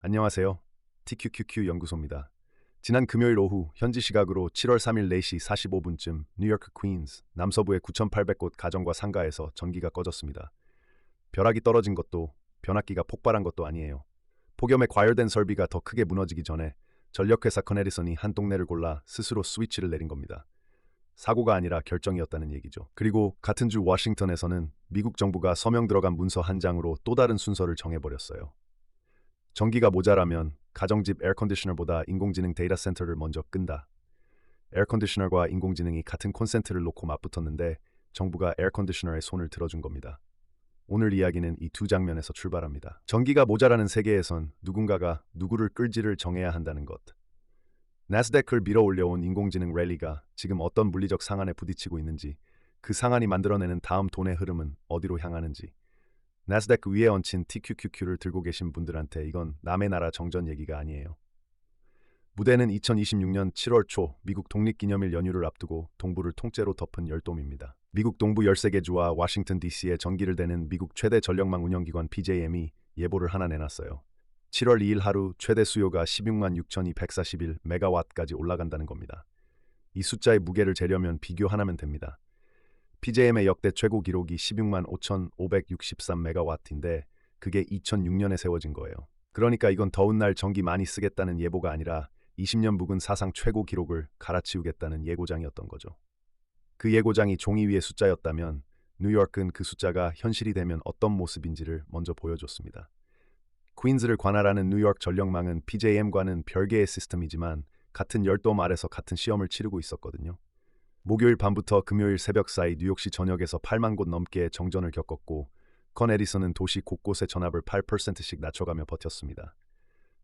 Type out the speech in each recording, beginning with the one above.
안녕하세요. TQQQ 연구소입니다. 지난 금요일 오후 현지 시각으로 7월 3일 4시 45분쯤 뉴요크 퀸즈 남서부의 9,800곳 가정과 상가에서 전기가 꺼졌습니다. 벼락이 떨어진 것도 변압기가 폭발한 것도 아니에요. 폭염에 과열된 설비가 더 크게 무너지기 전에 전력회사 커네디슨이 한 동네를 골라 스스로 스위치를 내린 겁니다. 사고가 아니라 결정이었다는 얘기죠. 그리고 같은 주 워싱턴에서는 미국 정부가 서명 들어간 문서 한 장으로 또 다른 순서를 정해버렸어요. 전기가 모자라면 가정집 에어컨디셔너보다 인공지능 데이터 센터를 먼저 끈다. 에어컨디셔너와 인공지능이 같은 콘센트를 놓고 맞붙었는데 정부가 에어컨디셔너에 손을 들어준 겁니다. 오늘 이야기는 이 두 장면에서 출발합니다. 전기가 모자라는 세계에선 누군가가 누구를 끌지를 정해야 한다는 것. 나스닥을 밀어 올려온 인공지능 랠리가 지금 어떤 물리적 상한에 부딪히고 있는지, 그 상한이 만들어내는 다음 돈의 흐름은 어디로 향하는지, 나스닥 위에 얹힌 TQQQ를 들고 계신 분들한테 이건 남의 나라 정전 얘기가 아니에요. 무대는 2026년 7월 초 미국 독립기념일 연휴를 앞두고 동부를 통째로 덮은 열돔입니다. 미국 동부 13개 주와 워싱턴 DC에 전기를 대는 미국 최대 전력망 운영기관 PJM이 예보를 하나 내놨어요. 7월 2일 하루 최대 수요가 16만 6,241메가와트까지 올라간다는 겁니다. 이 숫자의 무게를 재려면 비교 하나면 됩니다. PJM의 역대 최고 기록이 16만 5,563메가와트인데 그게 2006년에 세워진 거예요. 그러니까 이건 더운 날 전기 많이 쓰겠다는 예보가 아니라 20년 묵은 사상 최고 기록을 갈아치우겠다는 예고장이었던 거죠. 그 예고장이 종이 위의 숫자였다면 뉴욕은 그 숫자가 현실이 되면 어떤 모습인지를 먼저 보여줬습니다. 퀸즈를 관할하는 뉴욕 전력망은 PJM과는 별개의 시스템이지만 같은 열돔 아래서 같은 시험을 치르고 있었거든요. 목요일 밤부터 금요일 새벽 사이 뉴욕시 전역에서 8만 곳 넘게 정전을 겪었고 커네디슨은 도시 곳곳의 전압을 8%씩 낮춰가며 버텼습니다.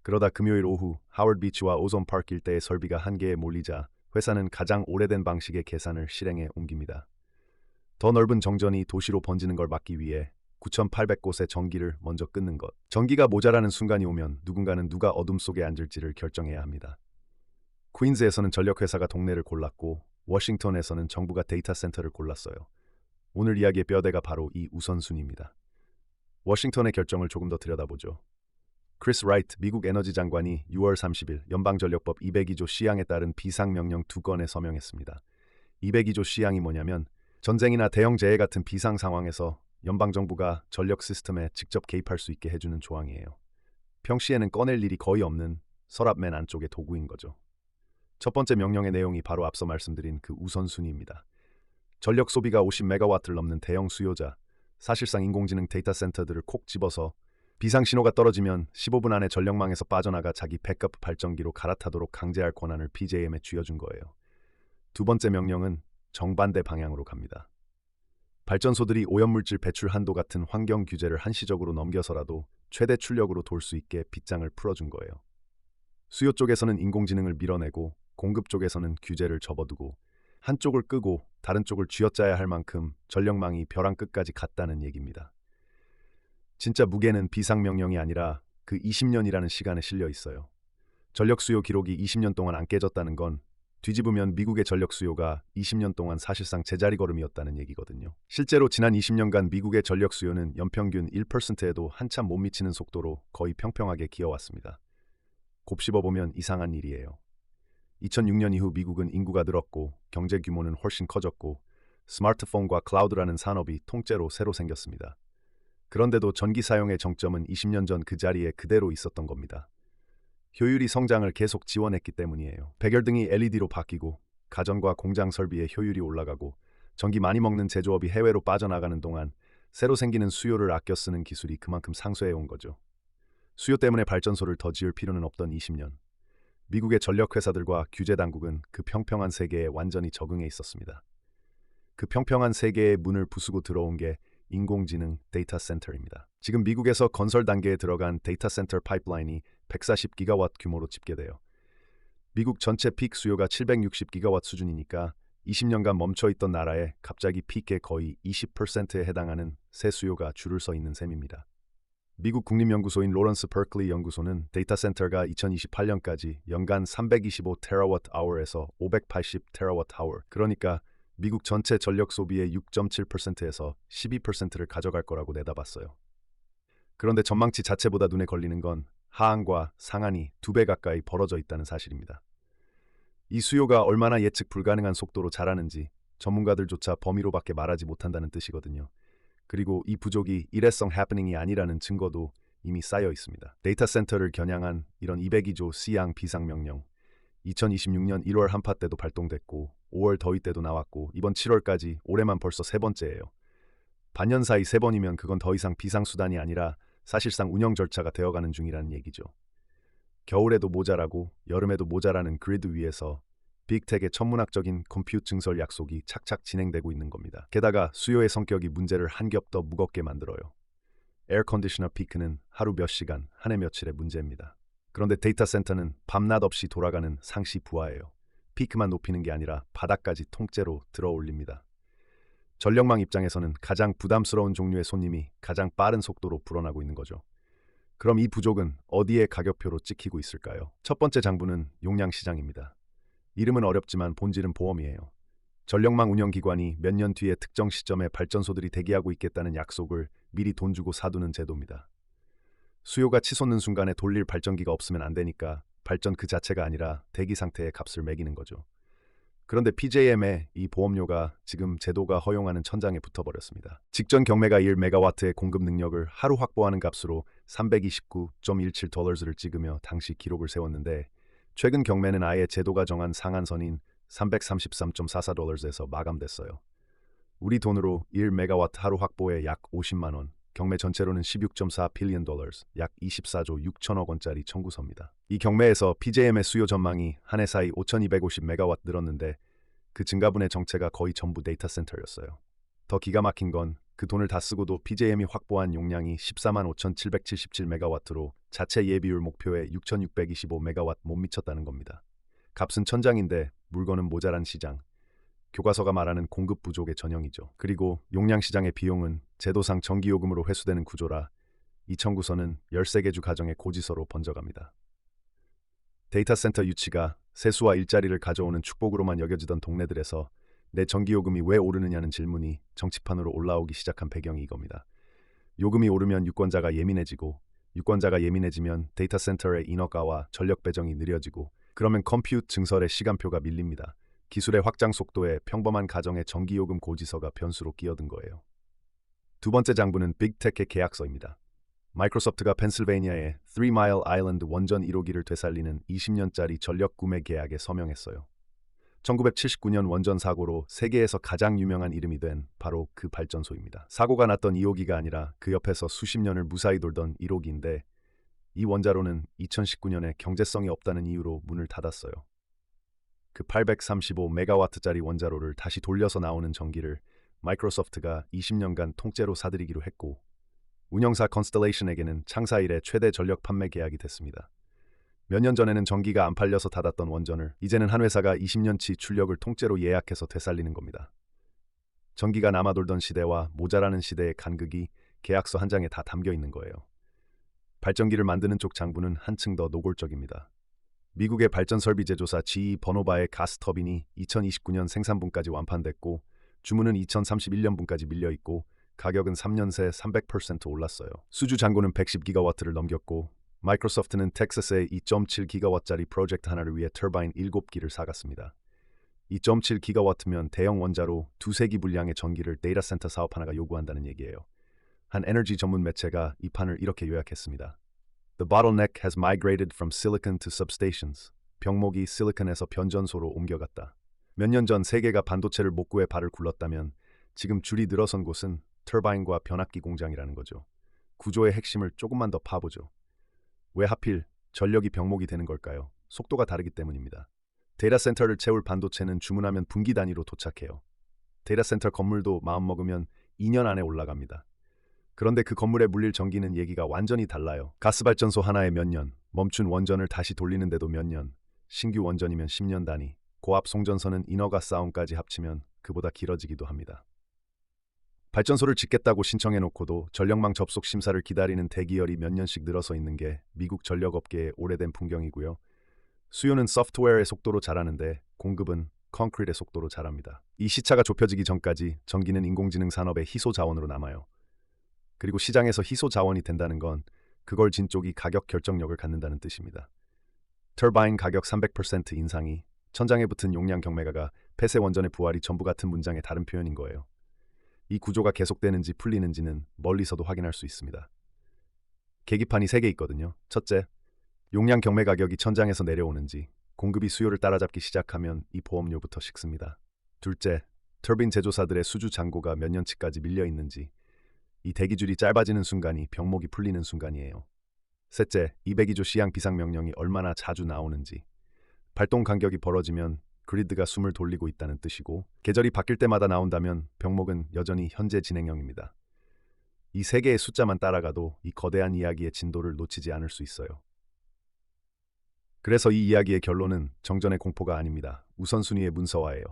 그러다 금요일 오후 하워드 비치와 오존 파크 일대의 설비가 한계에 몰리자 회사는 가장 오래된 방식의 계산을 실행에 옮깁니다. 더 넓은 정전이 도시로 번지는 걸 막기 위해 9,800곳의 전기를 먼저 끊는 것. 전기가 모자라는 순간이 오면 누군가는 누가 어둠 속에 앉을지를 결정해야 합니다. 퀸즈에서는 전력회사가 동네를 골랐고 워싱턴에서는 정부가 데이터 센터를 골랐어요. 오늘 이야기의 뼈대가 바로 이 우선순위입니다. 워싱턴의 결정을 조금 더 들여다보죠. 크리스 라이트 미국 에너지 장관이 6월 30일 연방전력법 202조 시항에 따른 비상명령 2건에 서명했습니다. 202조 시항이 뭐냐면 전쟁이나 대형 재해 같은 비상 상황에서 연방정부가 전력 시스템에 직접 개입할 수 있게 해주는 조항이에요. 평시에는 꺼낼 일이 거의 없는 서랍 맨 안쪽의 도구인 거죠. 첫 번째 명령의 내용이 바로 앞서 말씀드린 그 우선순위입니다. 전력 소비가 50메가와트를 넘는 대형 수요자, 사실상 인공지능 데이터 센터들을 콕 집어서 비상 신호가 떨어지면 15분 안에 전력망에서 빠져나가 자기 백업 발전기로 갈아타도록 강제할 권한을 PJM에 쥐어준 거예요. 두 번째 명령은 정반대 방향으로 갑니다. 발전소들이 오염물질 배출 한도 같은 환경 규제를 한시적으로 넘겨서라도 최대 출력으로 돌 수 있게 빗장을 풀어준 거예요. 수요 쪽에서는 인공지능을 밀어내고 공급 쪽에서는 규제를 접어두고 한쪽을 끄고 다른 쪽을 쥐어짜야 할 만큼 전력망이 벼랑 끝까지 갔다는 얘기입니다. 진짜 무게는 비상명령이 아니라 그 20년이라는 시간에 실려 있어요. 전력 수요 기록이 20년 동안 안 깨졌다는 건 뒤집으면 미국의 전력 수요가 20년 동안 사실상 제자리 걸음이었다는 얘기거든요. 실제로 지난 20년간 미국의 전력 수요는 연평균 1%에도 한참 못 미치는 속도로 거의 평평하게 기어왔습니다. 곱씹어보면 이상한 일이에요. 2006년 이후 미국은 인구가 늘었고 경제 규모는 훨씬 커졌고 스마트폰과 클라우드라는 산업이 통째로 새로 생겼습니다. 그런데도 전기 사용의 정점은 20년 전 그 자리에 그대로 있었던 겁니다. 효율이 성장을 계속 지원했기 때문이에요. 백열등이 LED로 바뀌고 가전과 공장 설비의 효율이 올라가고 전기 많이 먹는 제조업이 해외로 빠져나가는 동안 새로 생기는 수요를 아껴 쓰는 기술이 그만큼 상쇄해 온 거죠. 수요 때문에 발전소를 더 지을 필요는 없던 20년. 미국의 전력회사들과 규제당국은 그 평평한 세계에 완전히 적응해 있었습니다. 그 평평한 세계의 문을 부수고 들어온 게 인공지능 데이터 센터입니다. 지금 미국에서 건설 단계에 들어간 데이터 센터 파이프라인이 140기가와트 규모로 집계돼요. 미국 전체 픽 수요가 760기가와트 수준이니까 20년간 멈춰있던 나라에 갑자기 픽의 거의 20%에 해당하는 새 수요가 줄을 서 있는 셈입니다. 미국 국립연구소인 로런스 버클리 연구소는 데이터 센터가 2028년까지 연간 325테라와트-아워에서 580테라와트-아워, 그러니까 미국 전체 전력 소비의 6.7%에서 12%를 가져갈 거라고 내다봤어요. 그런데 전망치 자체보다 눈에 걸리는 건 하한과 상한이 2배 가까이 벌어져 있다는 사실입니다. 이 수요가 얼마나 예측 불가능한 속도로 자라는지 전문가들조차 범위로밖에 말하지 못한다는 뜻이거든요. 그리고 이 부족이 일회성 해프닝이 아니라는 증거도 이미 쌓여 있습니다. 데이터 센터를 겨냥한 이런 202조 C양 비상명령, 2026년 1월 한파 때도 발동됐고 5월 더위 때도 나왔고 이번 7월까지 올해만 벌써 세 번째예요. 반년 사이 세 번이면 그건 더 이상 비상수단이 아니라 사실상 운영 절차가 되어가는 중이라는 얘기죠. 겨울에도 모자라고 여름에도 모자라는 그리드 위에서 빅텍의 천문학적인 컴퓨트 증설 약속이 착착 진행되고 있는 겁니다. 게다가 수요의 성격이 문제를 한 겹 더 무겁게 만들어요. 에어컨디셔너 피크는 하루 몇 시간, 한 해 며칠의 문제입니다. 그런데 데이터 센터는 밤낮 없이 돌아가는 상시 부하예요. 피크만 높이는 게 아니라 바닥까지 통째로 들어올립니다. 전력망 입장에서는 가장 부담스러운 종류의 손님이 가장 빠른 속도로 불어나고 있는 거죠. 그럼 이 부족은 어디에 가격표로 찍히고 있을까요? 첫 번째 장부는 용량 시장입니다. 이름은 어렵지만 본질은 보험이에요. 전력망 운영기관이 몇 년 뒤에 특정 시점에 발전소들이 대기하고 있겠다는 약속을 미리 돈 주고 사두는 제도입니다. 수요가 치솟는 순간에 돌릴 발전기가 없으면 안 되니까 발전 그 자체가 아니라 대기 상태의 값을 매기는 거죠. 그런데 PJM의 이 보험료가 지금 제도가 허용하는 천장에 붙어버렸습니다. 직전 경매가 1메가와트의 공급 능력을 하루 확보하는 값으로 329.17달러를 찍으며 당시 기록을 세웠는데 최근 경매는 아예 제도가 정한 상한선인 333.44달러에서 마감됐어요. 우리 돈으로 1메가와트 하루 확보에 약 50만 원, 경매 전체로는 16.4 빌리언 달러, 약 24조 6천억 원짜리 청구서입니다. 이 경매에서 PJM의 수요 전망이 한 해 사이 5,250메가와트 늘었는데 그 증가분의 정체가 거의 전부 데이터 센터였어요. 더 기가 막힌 건 그 돈을 다 쓰고도 PJM이 확보한 용량이 14만 5,777메가와트로 자체 예비율 목표에 6,625메가와트 못 미쳤다는 겁니다. 값은 천장인데 물건은 모자란 시장. 교과서가 말하는 공급 부족의 전형이죠. 그리고 용량 시장의 비용은 제도상 전기요금으로 회수되는 구조라 이 청구서는 13개 주 가정의 고지서로 번져갑니다. 데이터 센터 유치가 세수와 일자리를 가져오는 축복으로만 여겨지던 동네들에서 내 전기요금이 왜 오르느냐는 질문이 정치판으로 올라오기 시작한 배경이 이겁니다. 요금이 오르면 유권자가 예민해지고 유권자가 예민해지면 데이터 센터의 인허가와 전력 배정이 느려지고 그러면 컴퓨트 증설의 시간표가 밀립니다. 기술의 확장 속도에 평범한 가정의 전기요금 고지서가 변수로 끼어든 거예요. 두 번째 장부는 빅테크의 계약서입니다. 마이크로소프트가 펜실베이니아의 3마일 아일랜드 원전 1호기를 되살리는 20년짜리 전력 구매 계약에 서명했어요. 1979년 원전 사고로 세계에서 가장 유명한 이름이 된 바로 그 발전소입니다. 사고가 났던 2호기가 아니라 그 옆에서 수십 년을 무사히 돌던 1호기인데 이 원자로는 2019년에 경제성이 없다는 이유로 문을 닫았어요. 그 835메가와트짜리 원자로를 다시 돌려서 나오는 전기를 마이크로소프트가 20년간 통째로 사들이기로 했고 운영사 컨스텔레이션에게는 창사 이래 최대 전력 판매 계약이 됐습니다. 몇 년 전에는 전기가 안 팔려서 닫았던 원전을 이제는 한 회사가 20년치 출력을 통째로 예약해서 되살리는 겁니다. 전기가 남아돌던 시대와 모자라는 시대의 간극이 계약서 한 장에 다 담겨 있는 거예요. 발전기를 만드는 쪽 장부는 한층 더 노골적입니다. 미국의 발전설비 제조사 GE 버노바의 가스터빈이 2029년 생산분까지 완판됐고 주문은 2031년분까지 밀려있고 가격은 3년 새 300% 올랐어요. 수주 잔고는 110기가와트를 넘겼고 마이크로소프트는 텍사스의 2.7기가와트짜리 프로젝트 하나를 위해 터바인 7기를 사갔습니다. 2.7기가와트면 대형 원자로 두세 기 분량의 전기를 데이터 센터 사업 하나가 요구한다는 얘기예요. 한 에너지 전문 매체가 이 판을 이렇게 요약했습니다. The bottleneck has migrated from silicon to substations. 병목이 실리콘에서 변전소로 옮겨갔다. 몇 년 전 세계가 반도체를 못 구해 발을 굴렀다면 지금 줄이 늘어선 곳은 터바인과 변압기 공장이라는 거죠. 구조의 핵심을 조금만 더 파보죠. 왜 하필 전력이 병목이 되는 걸까요? 속도가 다르기 때문입니다. 데이터 센터를 채울 반도체는 주문하면 분기 단위로 도착해요. 데이터 센터 건물도 마음먹으면 2년 안에 올라갑니다. 그런데 그 건물에 물릴 전기는 얘기가 완전히 달라요. 가스발전소 하나에 몇 년, 멈춘 원전을 다시 돌리는데도 몇 년, 신규 원전이면 10년 단위, 고압 송전선은 인허가 싸움까지 합치면 그보다 길어지기도 합니다. 발전소를 짓겠다고 신청해놓고도 전력망 접속 심사를 기다리는 대기열이 몇 년씩 늘어서 있는 게 미국 전력업계의 오래된 풍경이고요. 수요는 소프트웨어의 속도로 자라는데 공급은 콘크리트의 속도로 자랍니다. 이 시차가 좁혀지기 전까지 전기는 인공지능 산업의 희소 자원으로 남아요. 그리고 시장에서 희소 자원이 된다는 건 그걸 진 쪽이 가격 결정력을 갖는다는 뜻입니다. 터바인 가격 300% 인상이 천장에 붙은 용량 경매가가 폐쇄 원전의 부활이 전부 같은 문장의 다른 표현인 거예요. 이 구조가 계속되는지 풀리는지는 멀리서도 확인할 수 있습니다. 계기판이 3개 있거든요. 첫째, 용량 경매 가격이 천장에서 내려오는지 공급이 수요를 따라잡기 시작하면 이 보험료부터 식습니다. 둘째, 터빈 제조사들의 수주 잔고가 몇 년치까지 밀려 있는지 이 대기줄이 짧아지는 순간이 병목이 풀리는 순간이에요. 셋째, 202조 시향 비상명령이 얼마나 자주 나오는지 발동 간격이 벌어지면 그리드가 숨을 돌리고 있다는 뜻이고 계절이 바뀔 때마다 나온다면 병목은 여전히 현재 진행형입니다. 이 3개의 숫자만 따라가도 이 거대한 이야기의 진도를 놓치지 않을 수 있어요. 그래서 이 이야기의 결론은 정전의 공포가 아닙니다. 우선순위의 문서화예요.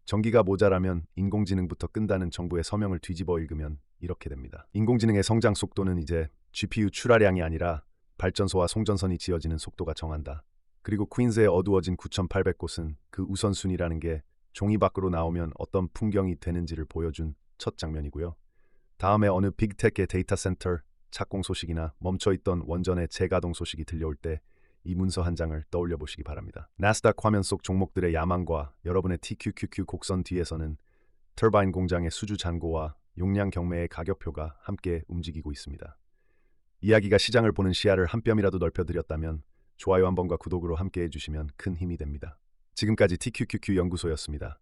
전기가 모자라면 인공지능부터 끈다는 정부의 서명을 뒤집어 읽으면 이렇게 됩니다. 인공지능의 성장 속도는 이제 GPU 출하량이 아니라 발전소와 송전선이 지어지는 속도가 정한다. 그리고 퀸즈의 어두워진 9,800곳은 그 우선순위라는 게 종이 밖으로 나오면 어떤 풍경이 되는지를 보여준 첫 장면이고요. 다음에 어느 빅테크의 데이터 센터 착공 소식이나 멈춰있던 원전의 재가동 소식이 들려올 때 이 문서 한 장을 떠올려 보시기 바랍니다. 나스닥 화면 속 종목들의 야망과 여러분의 TQQQ 곡선 뒤에서는 터바인 공장의 수주 잔고와 용량 경매의 가격표가 함께 움직이고 있습니다. 이야기가 시장을 보는 시야를 한 뼘이라도 넓혀드렸다면 좋아요 한 번과 구독으로 함께 해주시면 큰 힘이 됩니다. 지금까지 TQQQ 연구소였습니다.